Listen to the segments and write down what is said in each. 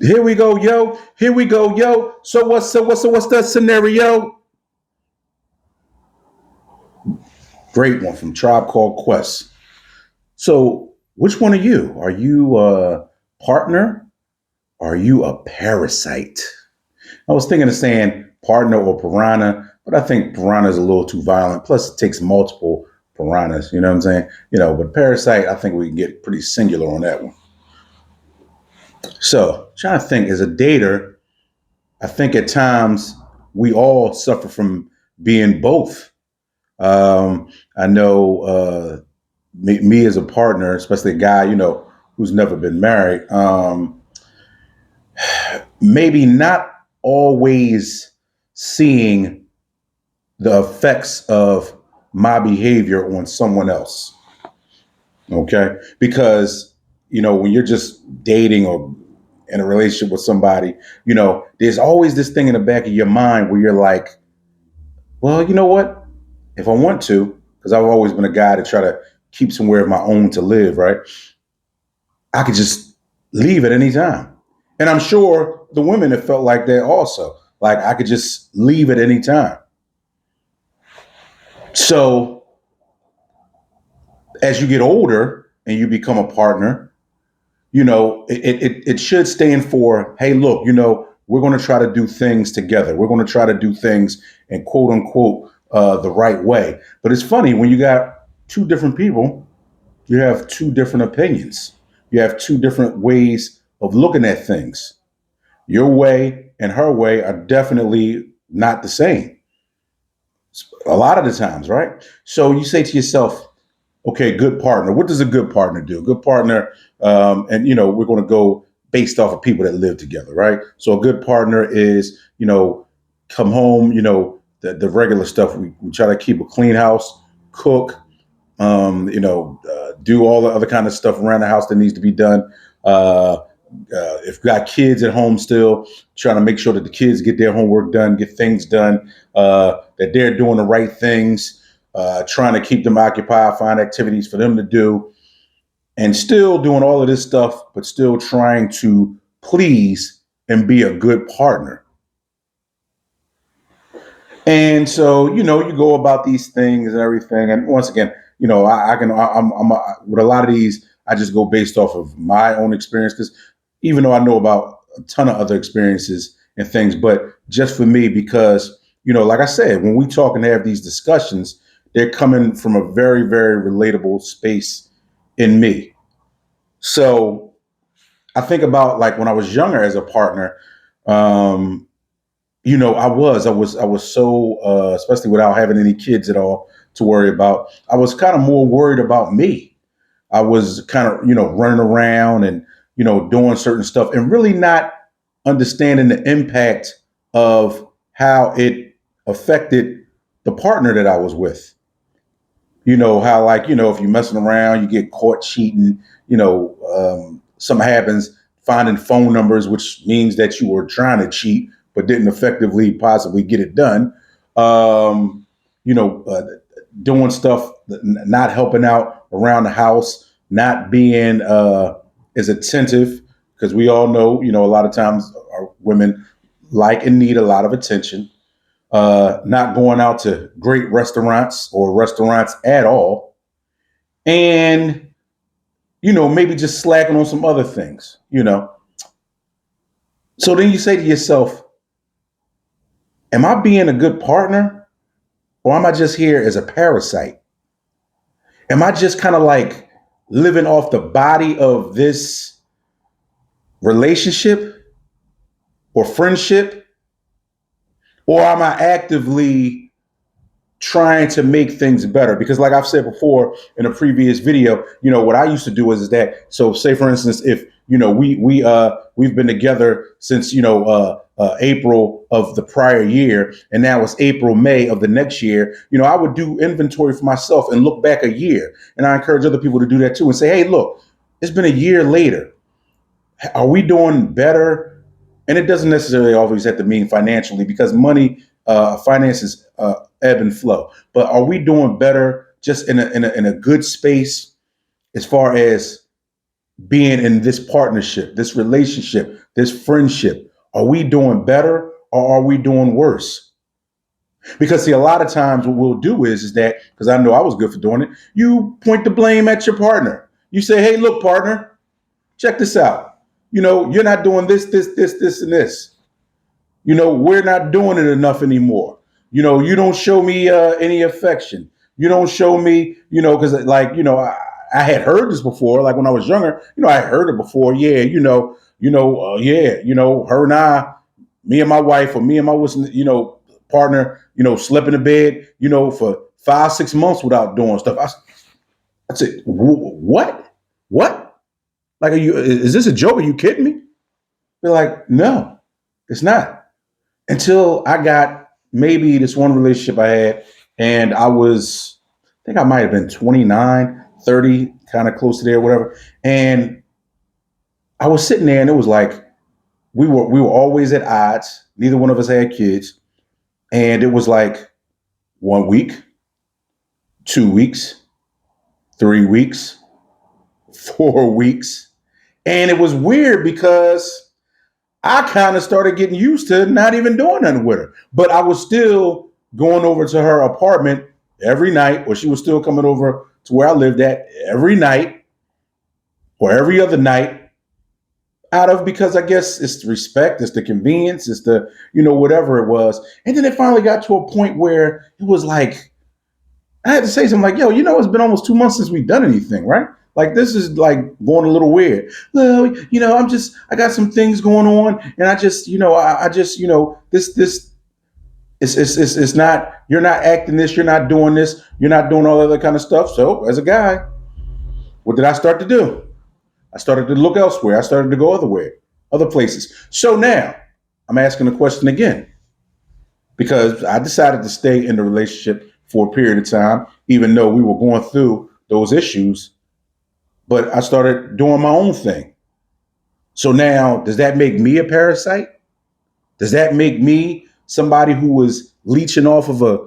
Here we go, yo. Here we go, yo. So what's the scenario? Great one from Tribe Called Quest. So, which one are you? Are you a partner? Are you a parasite? I was thinking of saying partner or piranha, but I think piranha is a little too violent. Plus, it takes multiple piranhas. You know what I'm saying? But parasite, I think we can get pretty singular on that one. So, trying to think, as a dater, I think at times we all suffer from being both. I know me as a partner, especially a guy, who's never been married, maybe not always seeing the effects of my behavior on someone else. Okay. Because, when you're just dating or in a relationship with somebody, there's always this thing in the back of your mind where you're like, well, you know what? If I want to, because I've always been a guy to try to keep somewhere of my own to live, right? I could just leave at any time. And I'm sure the women have felt like that also. Like I could just leave at any time. So as you get older and you become a partner, it should stand for, hey, look, we're going to try to do things together. We're going to try to do things in quote unquote the right way. But it's funny when you got two different people, you have two different opinions. You have two different ways of looking at things. Your way and her way are definitely not the same a lot of the times, right? So you say to yourself, okay, good partner. What does a good partner do? A good partner, and we're going to go based off of people that live together, right? So a good partner is, come home, the regular stuff. We try to keep a clean house, cook, do all the other kind of stuff around the house that needs to be done. If we got kids at home still, trying to make sure that the kids get their homework done, get things done, that they're doing the right things, trying to keep them occupied, find activities for them to do, and still doing all of this stuff, but still trying to please and be a good partner. And so, you go about these things and everything. And once again, with a lot of these, I just go based off of my own experience because even though I know about a ton of other experiences and things, but just for me, because, like I said, when we talk and have these discussions, they're coming from a very, very relatable space in me. So I think about like when I was younger as a partner, um, I was so, especially without having any kids at all to worry about. I was kind of more worried about me. I was kind of, running around and, doing certain stuff and really not understanding the impact of how it affected the partner that I was with. How like, if you're messing around, you get caught cheating, something happens, finding phone numbers, which means that you were trying to cheat, but didn't effectively possibly get it done. Um, you know, uh, Doing stuff, not helping out around the house, not being as attentive, because we all know, a lot of times our women like and need a lot of attention, not going out to great restaurants or restaurants at all, and maybe just slacking on some other things. So then you say to yourself, am I being a good partner, or am I just here as a parasite? Am I just kind of like living off the body of this relationship or friendship, or am I actively trying to make things better? Because like I've said before in a previous video, what I used to do is that, so say for instance, if we've been together since April of the prior year, and now it's April May of the next year, I would do inventory for myself and look back a year, and I encourage other people to do that too and say, hey, look, it's been a year later. Are we doing better? And it doesn't necessarily always have to mean financially, because money, finances ebb and flow. But are we doing better just in a good space as far as being in this partnership, this relationship, this friendship? Are we doing better or are we doing worse? Because see, a lot of times what we'll do is that, because I know I was good for doing it, you point the blame at your partner. You say, hey, look, partner, check this out. You're not doing this, and this. We're not doing it enough anymore. You don't show me any affection. You don't show me, because I had heard this before, like when I was younger, I had heard it before. Yeah, yeah, her and I, me and my wife, or me and my partner, slept in the bed, for 5, 6 months without doing stuff. I said, what? What? Like, is this a joke? Are you kidding me? They're like, no, it's not. Until I got maybe this one relationship I had, and I think I might have been 29, 30, kind of close to there, whatever. And I was sitting there and it was like, we were always at odds. Neither one of us had kids. And it was like 1 week, 2 weeks, 3 weeks, 4 weeks. And it was weird because I kind of started getting used to not even doing nothing with her. But I was still going over to her apartment every night, or she was still coming over to where I lived at every night or every other night, out of, because I guess it's the respect, it's the convenience, it's the, whatever it was. And then it finally got to a point where it was like, I had to say something like, yo, it's been almost 2 months since we've done anything, right? Like, this is like going a little weird. Well, I got some things going on, and I just, this, it's not, you're not acting this, you're not doing this, you're not doing all that other kind of stuff. So as a guy, what did I start to do? I started to look elsewhere. I started to go other places. So now I'm asking the question again, because I decided to stay in the relationship for a period of time, even though we were going through those issues. But I started doing my own thing. So now, does that make me a parasite? Does that make me somebody who was leeching off of a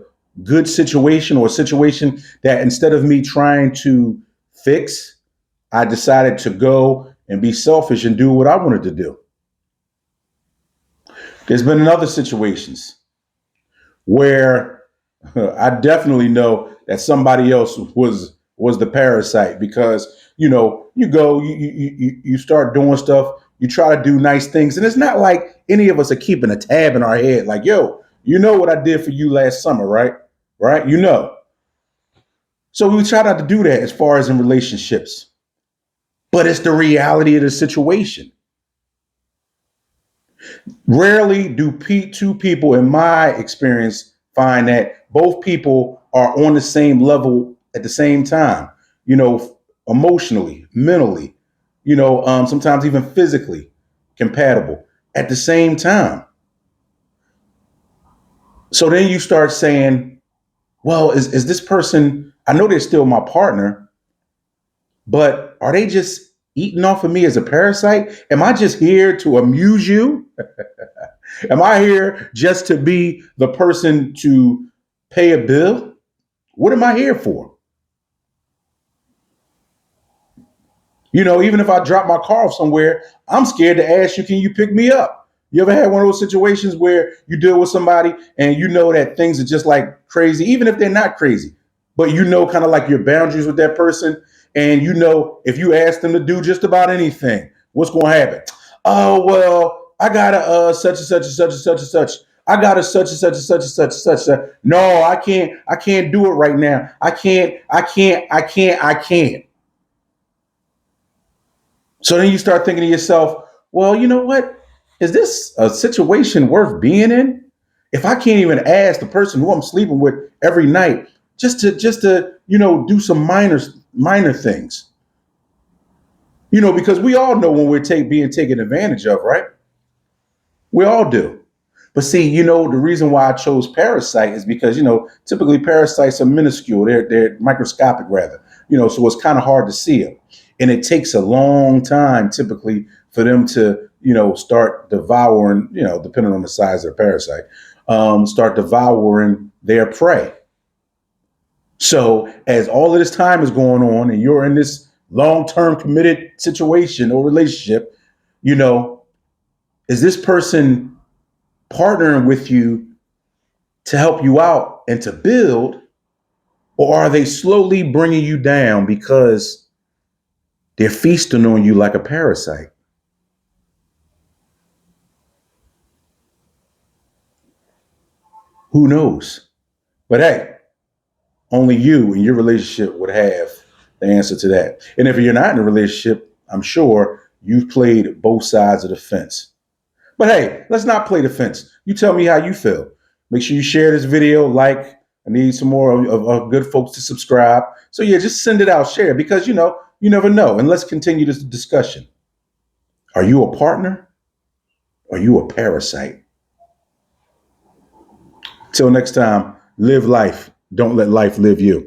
good situation, or a situation that, instead of me trying to fix, I decided to go and be selfish and do what I wanted to do? There's been other situations where I definitely know that somebody else was the parasite, because you go, you start doing stuff, you try to do nice things, and it's not like any of us are keeping a tab in our head like, yo, what I did for you last summer, right? Right? So we try not to do that as far as in relationships, but it's the reality of the situation. Rarely do two people, in my experience, find that both people are on the same level at the same time, emotionally, mentally, sometimes even physically compatible at the same time. So then you start saying, well, is this person, I know they're still my partner, but are they just eating off of me as a parasite? Am I just here to amuse you? Am I here just to be the person to pay a bill? What am I here for? Even if I drop my car off somewhere, I'm scared to ask you, can you pick me up? You ever had one of those situations where you deal with somebody and you know that things are just like crazy, even if they're not crazy, but kind of like your boundaries with that person. And if you ask them to do just about anything, what's going to happen? Oh, well, I got a such and such and such and such and such. I got a such and such and such and such and such. No, I can't do it right now. I can't. So then you start thinking to yourself, well, you know what? Is this a situation worth being in? If I can't even ask the person who I'm sleeping with every night just to do some minor things. Because we all know when we're being taken advantage of, right? We all do. But see, the reason why I chose parasite is because, typically parasites are minuscule. They're microscopic rather, so it's kind of hard to see them. And it takes a long time typically for them to, start devouring, depending on the size of the parasite, start devouring their prey. So as all of this time is going on and you're in this long-term committed situation or relationship, you know, is this person partnering with you to help you out and to build, or are they slowly bringing you down because they're feasting on you like a parasite? Who knows? But hey, only you and your relationship would have the answer to that. And if you're not in a relationship, I'm sure you've played both sides of the fence. But hey, let's not play the fence. You tell me how you feel. Make sure you share this video, like. I need some more of good folks to subscribe. So yeah, just send it out, share, because you never know. And let's continue this discussion. Are you a partner? Or are you a parasite? Till next time, live life. Don't let life live you.